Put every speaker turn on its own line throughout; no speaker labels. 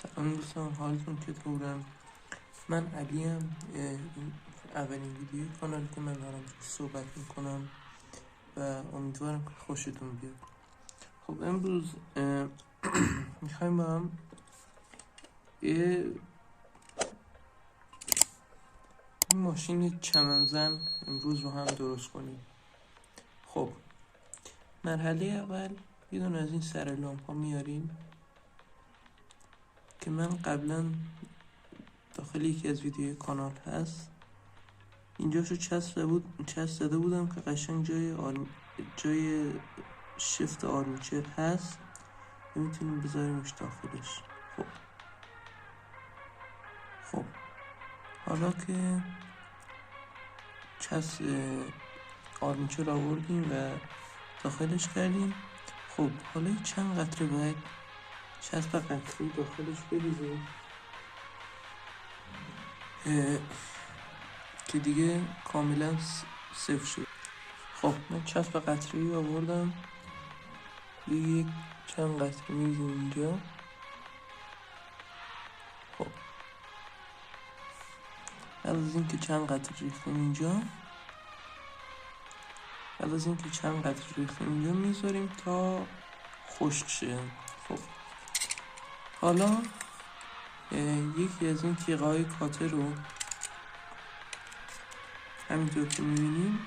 سلام دوستان، حالتون چطورم؟ من علیم. این اولین ویدیوی کانال که من دارم صحبت میکنم و امیدوارم که خوشتون بیاد. خب امروز میخوایم با هم یه ماشین چمنزن امروز رو هم درست کنیم. خب مرحله اول یه دونه از این سر لامپ ها میاریم که من قبلا داخل یکی از ویدیوی کانال هست، اینجاشو چسب زده بودم که قشنگ جای شفت آرمیچر هست، میتونیم بذاریمش داخلش. خب حالا که چسب آرمیچر آوردیم و داخلش کردیم، خب حالا چند قطره باید چسب قطری داخلش بریزیم که دیگه کاملا صفر شد. خب من چسب قطری آوردم، یک چند قطره میریزیم اینجا. خب بعد از اینکه چند قطره ریختیم اینجا میذاریم تا خشک شه. خب حالا یکی از این تیغه‌های کاتر رو همینطور که میبینیم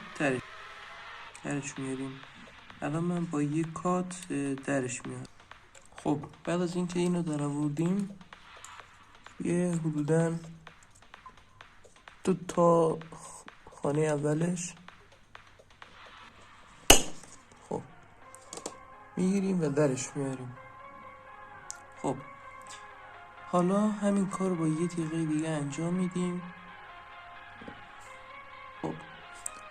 درش میاریم. الان من با یک کات درش میارم. خب بعد از اینکه اینو در آوردیم، یه حدوداً 2 تا خانه اولش خب میگیریم و درش میاریم. خب حالا همین کار با یه تیغه دیگه انجام میدیم. خب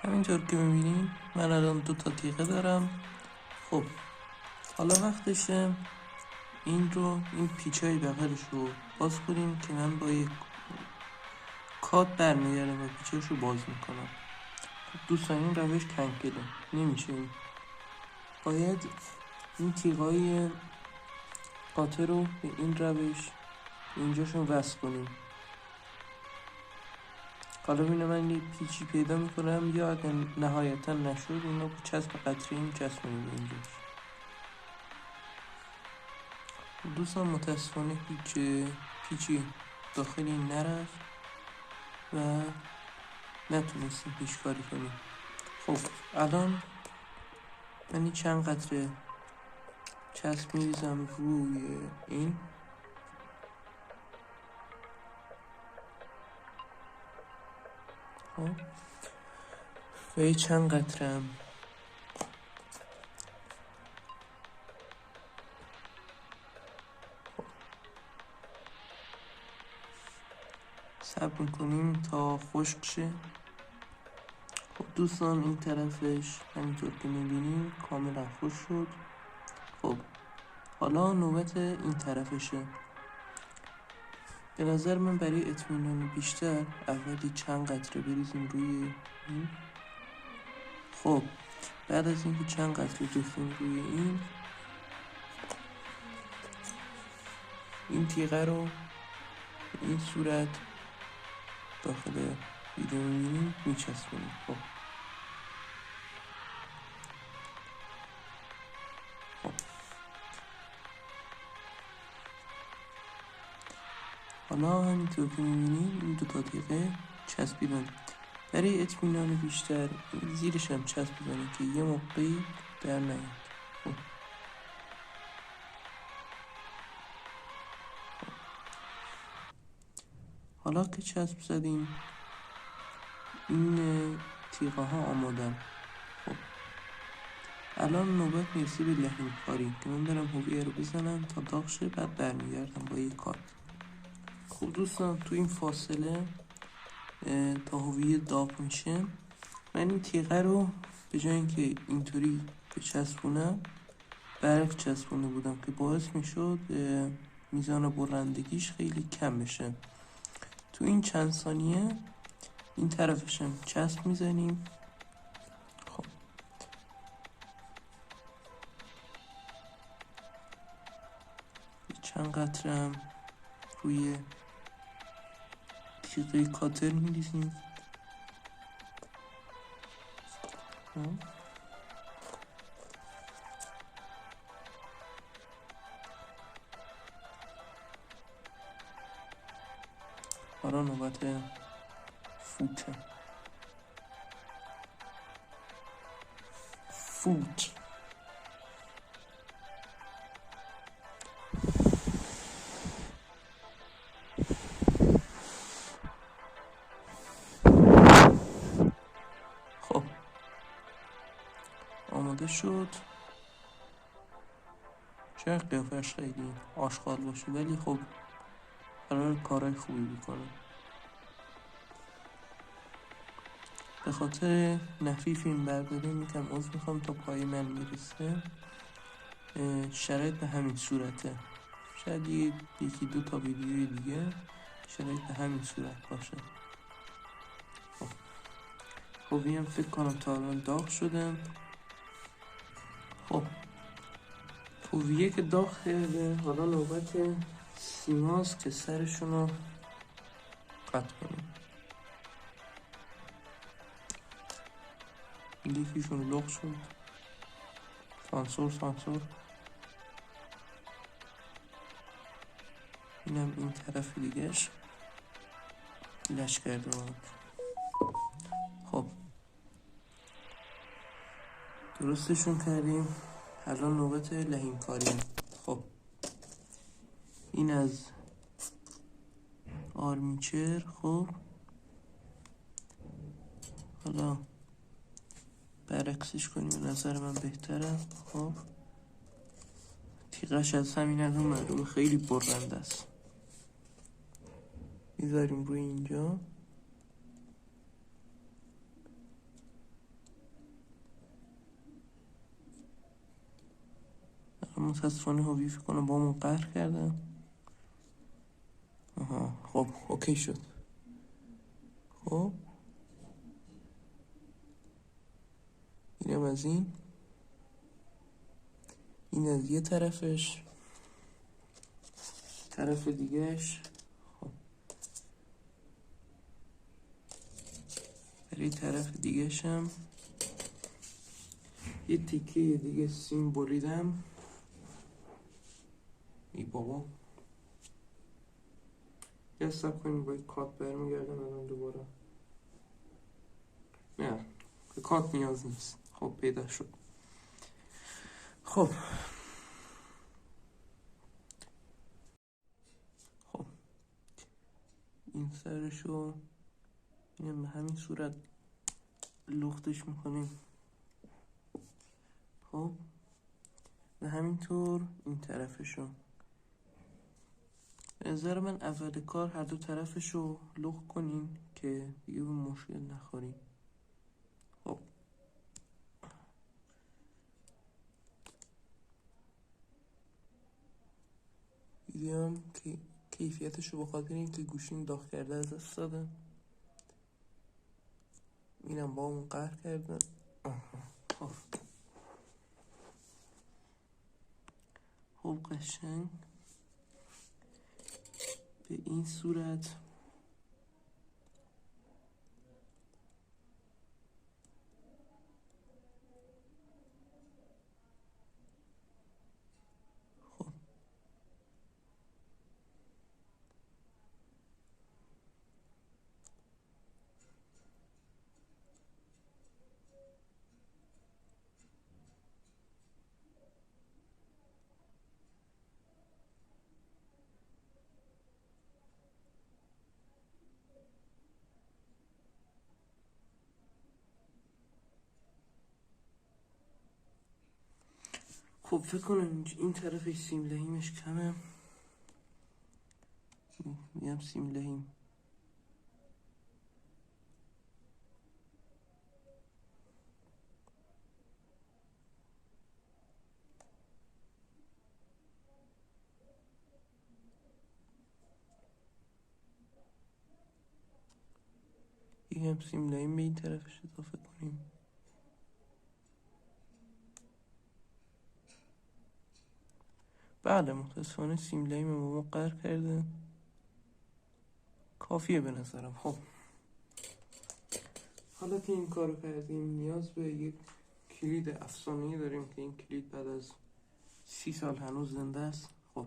همینطور که میبینیم من الان 2 تا تیغه دارم. خب حالا وقتشه این پیچای بغلش رو باز کنیم که من با یک کات برمیگردم و پیچاش رو باز میکنم. خب دوستان این روش کنکله نمیشه، باید این تیغای قاطر رو به این روش اینجاشون وصل کنیم. حالا ببینم من یه پیچی پیدا میکنم یا اگر نهایتا نشد اینو با چسب قطری میچسبونیم اینجاش. دوستان متاسفانه پیچی داخل این نرفت و نتونستیم پیشکاری کنیم. خب الان من چند قطره چسب میریزم روی این. خب و یه چند قطره هم صبر میکنیم تا خشک شه. خب دوستان این طرفش همینطور که میبینیم کاملا خشک شد. خب حالا نوبت این طرفشه. به نظر من برای اطمینان بیشتر اولی چند قطره بریزیم روی این. خب بعد از اینکه چند قطره ریختیم روی این تیغه رو به این صورت داخل ویدیو میبینیم میچسبونیم. خب حالا همینطور که میبینیم این 2 تا تیغه چسبیدن. برای اطمینان بیشتر زیرش هم چسب بزنیم که یه موقعی در نیاد. خب حالا که چسب زدیم این تیغه ها آمادن. خب الان نوبت میرسه به لحیم کاری که من برم هویه رو بزنم تا داغ شه، بعد برمیگردم با یک کات. خب دوستان تو این فاصله تا هویه داغ میشه، من این تیغه رو به جای اینکه اینطوری بچسبونم برعکس چسبونده بودم که باعث میشد میزان برندگیش خیلی کم بشه. تو این چند ثانیه این طرفشم چسب میزنیم. خب چند قطره هم روی تیغه کاتر می‌ریزیم. حالا نوبت فوته. فوت. خب آماده شد. شاید قیافش خیلی آشغال باشه ولی خب قرار کارهای خوبی بکنه. به خاطر نحوی فیلم برداری میکنم عذر میخوام تا پای من میرسه. شرایط به همین صورته. شاید یکی دو تا ویدیوی دیگه شرایط به همین صورت باشه. خب هم فکر کنم تا الان داغ شده. خب هویه که داغ کرده، حالا نوبت سیماست که سرشونو قطع کنیم. یکیشون لغ شد. سانسور. اینم این طرف دیگهش لش کرده بود. خب درستشون کردیم. الان نوبت لحیم کاری. خب این از آرمیچر. خب حالا برعکسش کنیم، به نظر من بهتره. خب تیغش از همین الان معلومه خیلی برنده است. میذاریم روی اینجا. متاسفانه هویی فکر کنم با من قهر کردم. خب اوکی شد. خب اینم از این از یه طرفش. طرف دیگهش. خب برای طرف دیگهش هم یه تیکه دیگه سیم بریدم. ای بابا یه سب کنیم باید کات برمیگردم الان دوباره. نه کات نیاز نیست. خب پیدا شد. خب این سرشو اینم به همین صورت لختش میکنیم. خب و همینطور این طرفشو. به نظر من اول کار هر دو طرفشو لخت کنیم که دیگه به مشکل نخوریم. خب دیدیم که کیفیتشو بخاطر این که گوشیم داغ کرده از دست داده. اینم با اون قهر کرده. خب قشنگ به این صورت. خب فکر کنم این طرفش سیم لحیمش کمه. میگم سیم لحیم به این طرفش اضافه کنیم. بله متاسفانه سیم لحیم ما قهر کرده. کافیه به نظرم. خب حالا که این کارو کردیم نیاز به یک کلید افسانه‌ای داریم که این کلید بعد از 30 سال هنوز زنده است. خب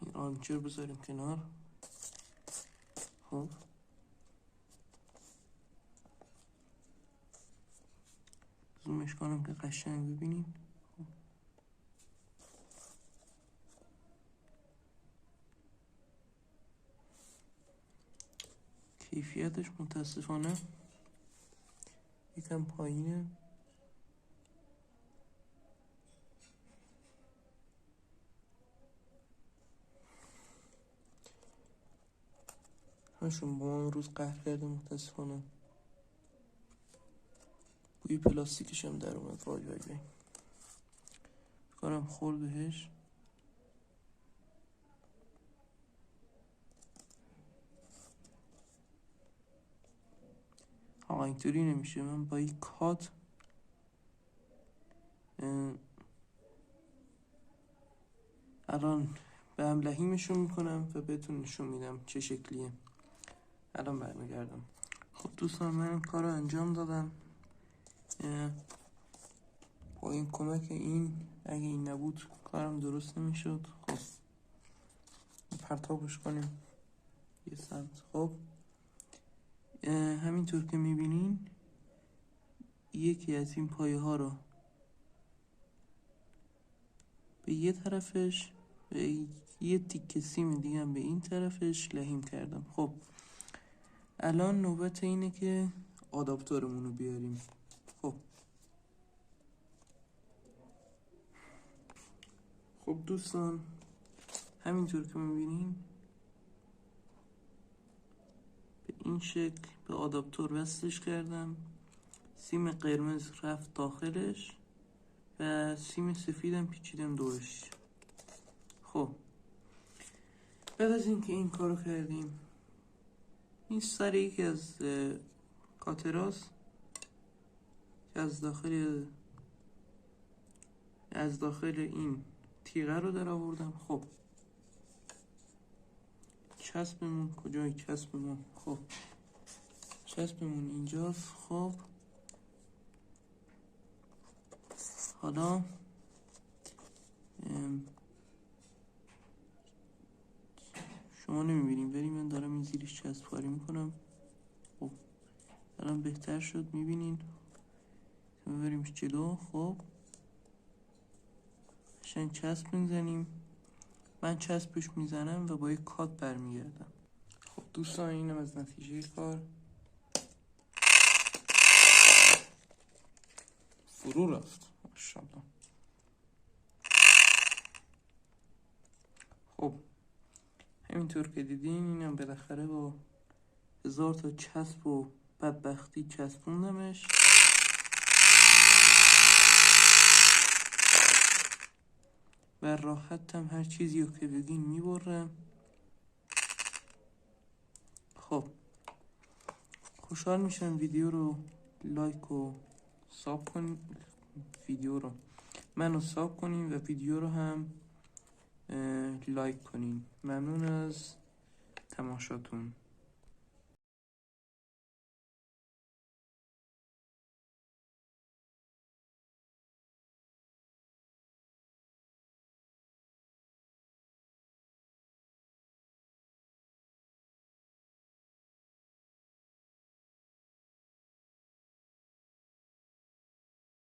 این آنچه بذاریم کنار. خب زومش کنم که قشنگ ببینیم. کیفیتش متاسفانه یکم پایینه. همشون با من روز قهر کرده متاسفانه. بوی پلاستیکش هم در اومد. وای وای وای کنم خورد بهش. آقا اینطوری نمیشه. من با این کات الان به هم لحیمشون میکنم و بهتون نشون میدم چه شکلیه. الان برمیگردم. خب دوستان من این کار رو انجام دادم با این کمک این. اگه این نبود کارم درست نمیشد. خب پرتابش کنیم یه سمت. خب همینطور که میبینین یکی از این پایه ها رو به یه طرفش به یه تیکه سیم دیگه هم به این طرفش لحیم کردم. خب الان نوبت اینه که آداپتورمون رو بیاریم. خب دوستان همینطور که میبینین به این شکل به آداپتور وصلش کردم. سیم قرمز رفت داخلش و سیم سفیدم پیچیدم دورش. خب بعد از اینکه این کارو کردیم این سر یکی از کاتراست که از داخل این تیغه رو در آوردم. خب چسبمون کجای چسبمون؟ خب چسبمون اینجاست. خب حالا شما نمیبینیم ولی من دارم این زیرش چسب کاری میکنم. خب الان بهتر شد میبینین. بریم جلو. خب قشنگ چسب میزنیم. من چسبش میزنم و با یک کات برمیگردم. خب دوستان اینم از نتیجه کار. فرو رفت ماشاءالله. خب همینطور که دیدین اینم بالاخره با 1000 تا چسب و بدبختی چسبوندمش و راحت هم هر چیزی رو که بگین میبرم. خب خوشحال میشم ویدیو رو لایک و ساب کنین. ویدیو رو منو ساب کنین و ویدیو رو هم لایک کنین. ممنون از تماشاتون.